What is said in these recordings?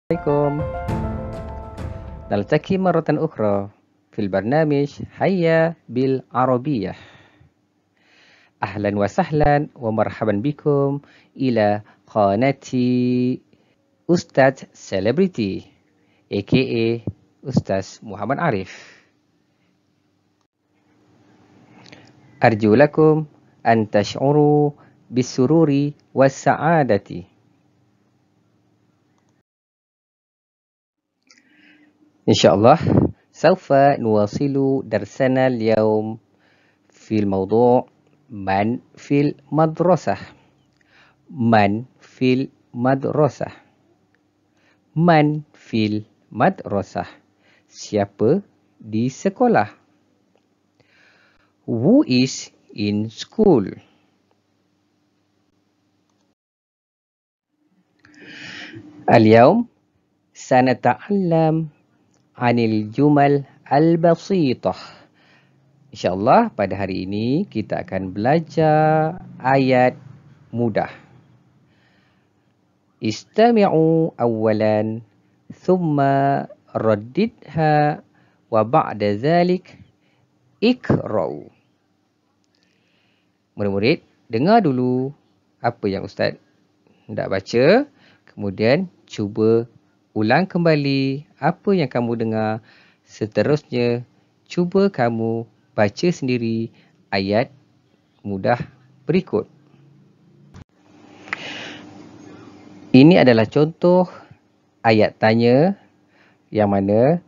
عليكم. نلتقي مرة أخرى في البرنامج هيا بالعربية. أهلا وسهلا ومرحبا بكم إلى قناة أستاذ سيلبرتي aka أستاذ محمد عارف. أرجو لكم أن تشعروا بالسرور والسعادة. إن شاء الله سوف نواصل درسنا اليوم في الموضوع من في المدرسة. من في المدرسة. Man fil madrasah. Siapa di sekolah? Who is in school? اليوم سنتعلم عن الجمل البسيطة. InsyaAllah pada hari ini kita akan belajar ayat mudah. استمعوا أولا ثم رددها وبعد ذلك اقرأوا. Murid-murid, dengar dulu apa yang Ustaz hendak baca, kemudian cuba ulang kembali apa yang kamu dengar. Seterusnya, cuba kamu baca sendiri ayat mudah berikut. Ini adalah contoh ayat tanya yang mana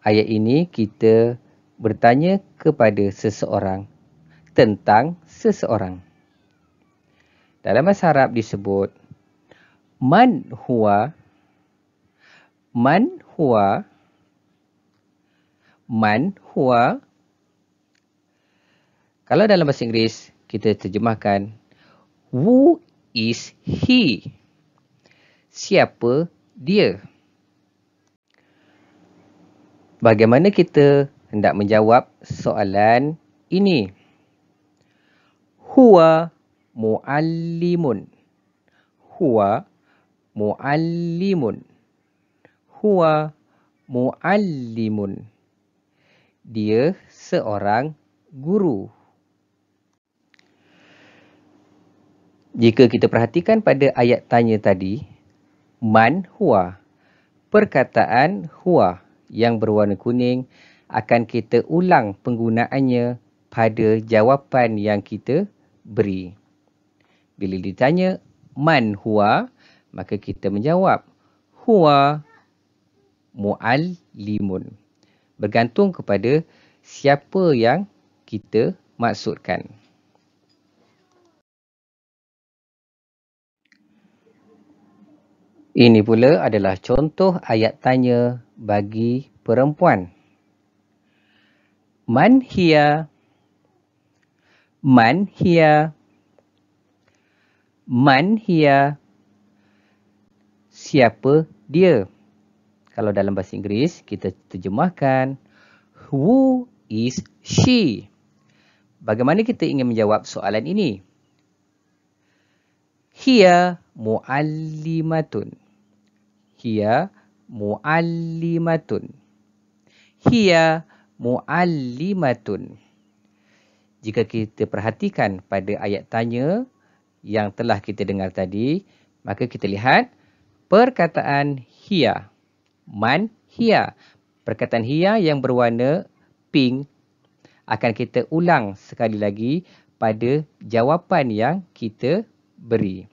ayat ini kita bertanya kepada seseorang tentang seseorang. Dalam bahasa Arab disebut man huwa, man huwa, man huwa. Kalau dalam bahasa Inggeris kita terjemahkan who is he. Siapa dia? Bagaimana kita hendak menjawab soalan ini? Huwa muallimun. Huwa muallimun. Huwa muallimun. Dia seorang guru. Jika kita perhatikan pada ayat tanya tadi, man huwa, perkataan huwa yang berwarna kuning akan kita ulang penggunaannya pada jawapan yang kita beri. Bila ditanya man huwa, maka kita menjawab huwa muallimun. Bergantung kepada siapa yang kita maksudkan. Ini pula adalah contoh ayat tanya bagi perempuan. Man hiya, man hiya, man hiya. Siapa dia? Kalau dalam bahasa Inggeris kita terjemahkan who is she. Bagaimana kita ingin menjawab soalan ini? Hiya muallimatun. Hiya muallimatun. Hiya muallimatun. Jika kita perhatikan pada ayat tanya yang telah kita dengar tadi, maka kita lihat perkataan hiya. Man hiya. Perkataan hiya yang berwarna pink akan kita ulang sekali lagi pada jawapan yang kita beri.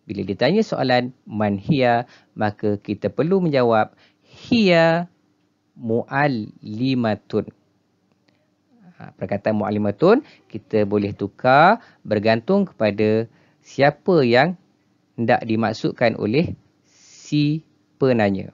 Bila ditanya soalan man hiya, maka kita perlu menjawab hiya muallimatun. Perkataan muallimatun kita boleh tukar bergantung kepada siapa yang hendak dimaksudkan oleh si penanya.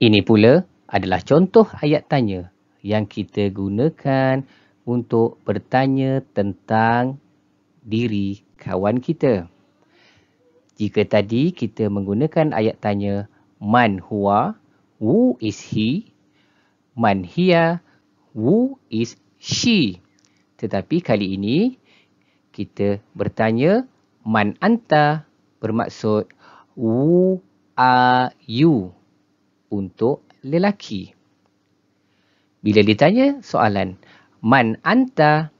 Ini pula adalah contoh ayat tanya yang kita gunakan untuk bertanya tentang diri kawan kita. Jika tadi kita menggunakan ayat tanya man huwa, who is he, man hiya, who is she. Tetapi kali ini kita bertanya, man anta bermaksud who are you untuk lelaki. Bila ditanya soalan man anta,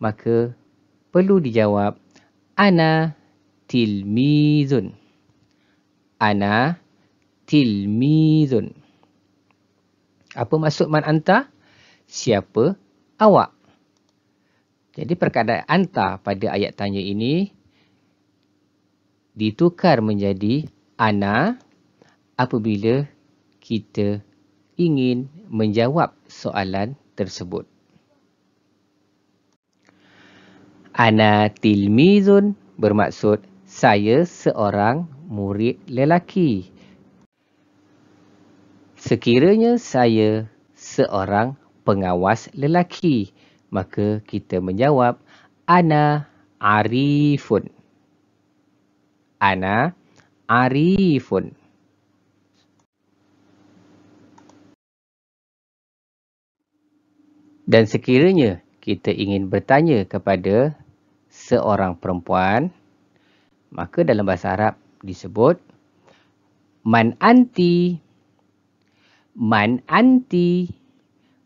maka perlu dijawab ana tilmizun. Ana tilmizun. Apa maksud man anta? Siapa awak? Jadi perkataan anta pada ayat tanya ini ditukar menjadi ana apabila kita ingin menjawab soalan tersebut. Ana tilmizun bermaksud saya seorang murid lelaki. Sekiranya saya seorang pengawas lelaki, maka kita menjawab ana arifun. Ana arifun. Dan sekiranya kita ingin bertanya kepada seorang perempuan, maka dalam bahasa Arab disebut man anti. Man anti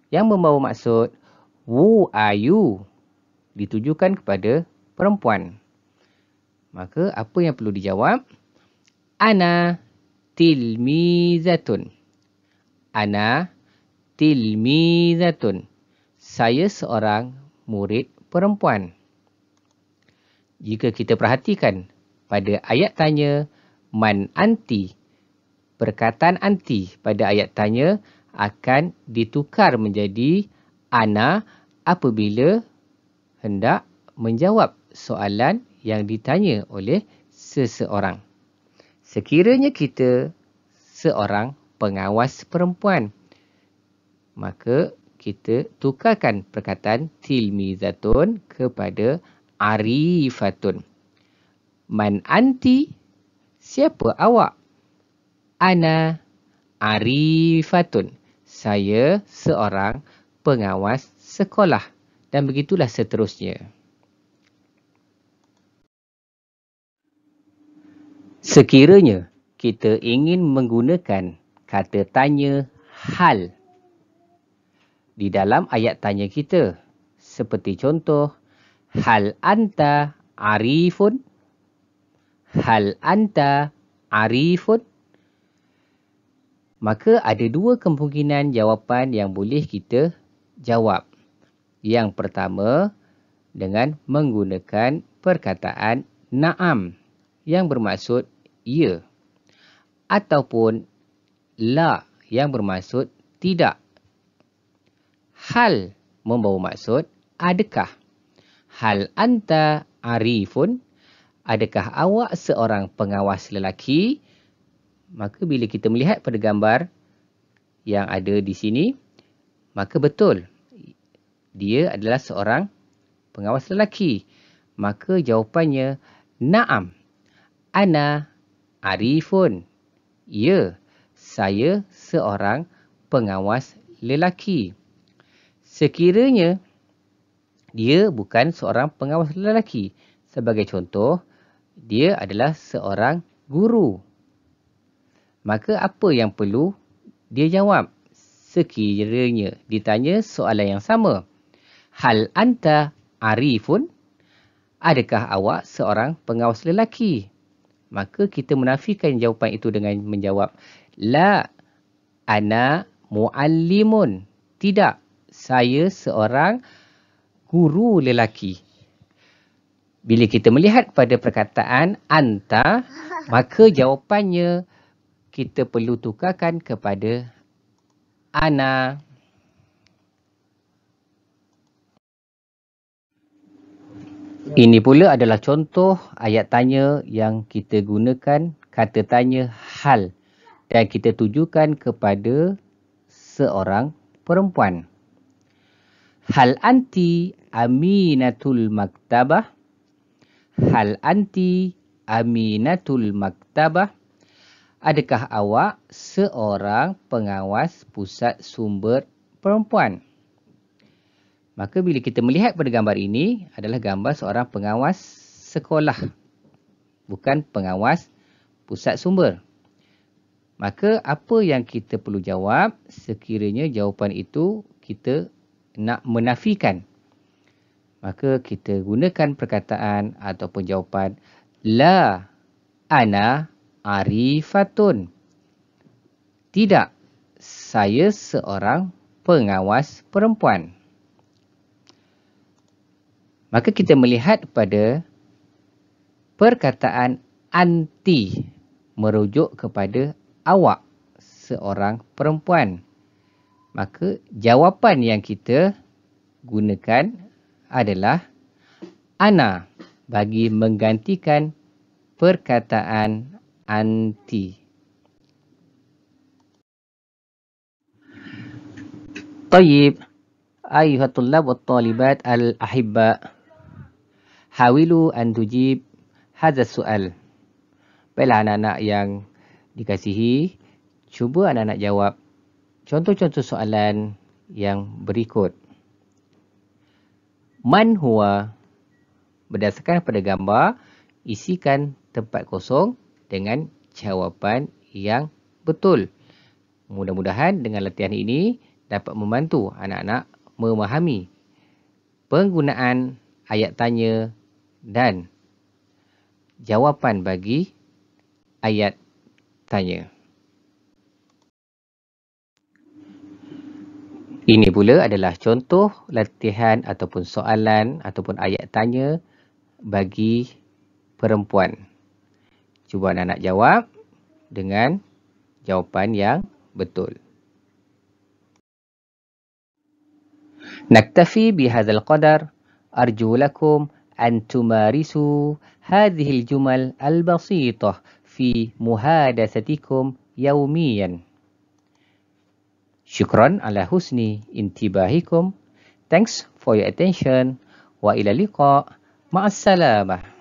yang membawa maksud who are you ditujukan kepada perempuan. Maka apa yang perlu dijawab? Ana tilmizatun. Ana tilmizatun. Saya seorang murid perempuan. Jika kita perhatikan pada ayat tanya man anti, perkataan anti pada ayat tanya akan ditukar menjadi ana apabila hendak menjawab soalan yang ditanya oleh seseorang. Sekiranya kita seorang pengawas perempuan, maka kita tukarkan perkataan tilmizatun kepada arifatun. Man anti, siapa awak? Ana arifatun. Saya seorang pengawas sekolah. Dan begitulah seterusnya. Sekiranya kita ingin menggunakan kata tanya hal di dalam ayat tanya kita, seperti contoh, hal anta arifun? Hal anta arifun? Maka ada dua kemungkinan jawapan yang boleh kita jawab. Yang pertama, dengan menggunakan perkataan na'am yang bermaksud ya, ataupun la yang bermaksud tidak. Hal membawa maksud adakah. Hal anta arifun? Adakah awak seorang pengawas lelaki? Maka bila kita melihat pada gambar yang ada di sini, maka betul dia adalah seorang pengawas lelaki. Maka jawapannya na'am. Ana arifun. Ya, saya seorang pengawas lelaki. Sekiranya dia bukan seorang pengawas lelaki. Sebagai contoh, dia adalah seorang guru. Maka apa yang perlu dia jawab sekiranya ditanya soalan yang sama? Hal anta arifun? Adakah awak seorang pengawas lelaki? Maka kita menafikan jawapan itu dengan menjawab la ana muallimun. Tidak, saya seorang guru lelaki. Bila kita melihat pada perkataan anta, maka jawapannya kita perlu tukarkan kepada ana. Ini pula adalah contoh ayat tanya yang kita gunakan kata tanya hal dan kita tujukan kepada seorang perempuan. Hal anti aminatul maktabah? Hal anti aminatul maktabah? Adakah awak seorang pengawas pusat sumber perempuan? Maka bila kita melihat pada gambar ini adalah gambar seorang pengawas sekolah, bukan pengawas pusat sumber. Maka apa yang kita perlu jawab sekiranya jawapan itu kita nak menafikan? Maka kita gunakan perkataan ataupun jawapan la ana arifatun. Tidak, saya seorang pengawas perempuan. Maka kita melihat pada perkataan anti merujuk kepada awak seorang perempuan. Maka jawapan yang kita gunakan adalah ana bagi menggantikan perkataan anti. طيب أيها الطلاب والطالبات الأحباء حاولوا أن تجيب هذا السؤال. Baiklah anak-anak yang dikasihi, cuba anak-anak jawab contoh-contoh soalan yang berikut. Man huwa, berdasarkan pada gambar, isikan tempat kosong dengan jawapan yang betul. Mudah-mudahan dengan latihan ini dapat membantu anak-anak memahami penggunaan ayat tanya dan jawapan bagi ayat tanya. Ini pula adalah contoh latihan ataupun soalan ataupun ayat tanya bagi perempuan. Cuba anak-anak jawab dengan jawapan yang betul. نكتفي بهذا القدر. أرجو لكم أن تمارسوا هذه الجمل البسيطة في محادثتكم يوميا. شكرا على حسن انتباهكم. Thanks for your attention. وإلى اللقاء. مع السلامة.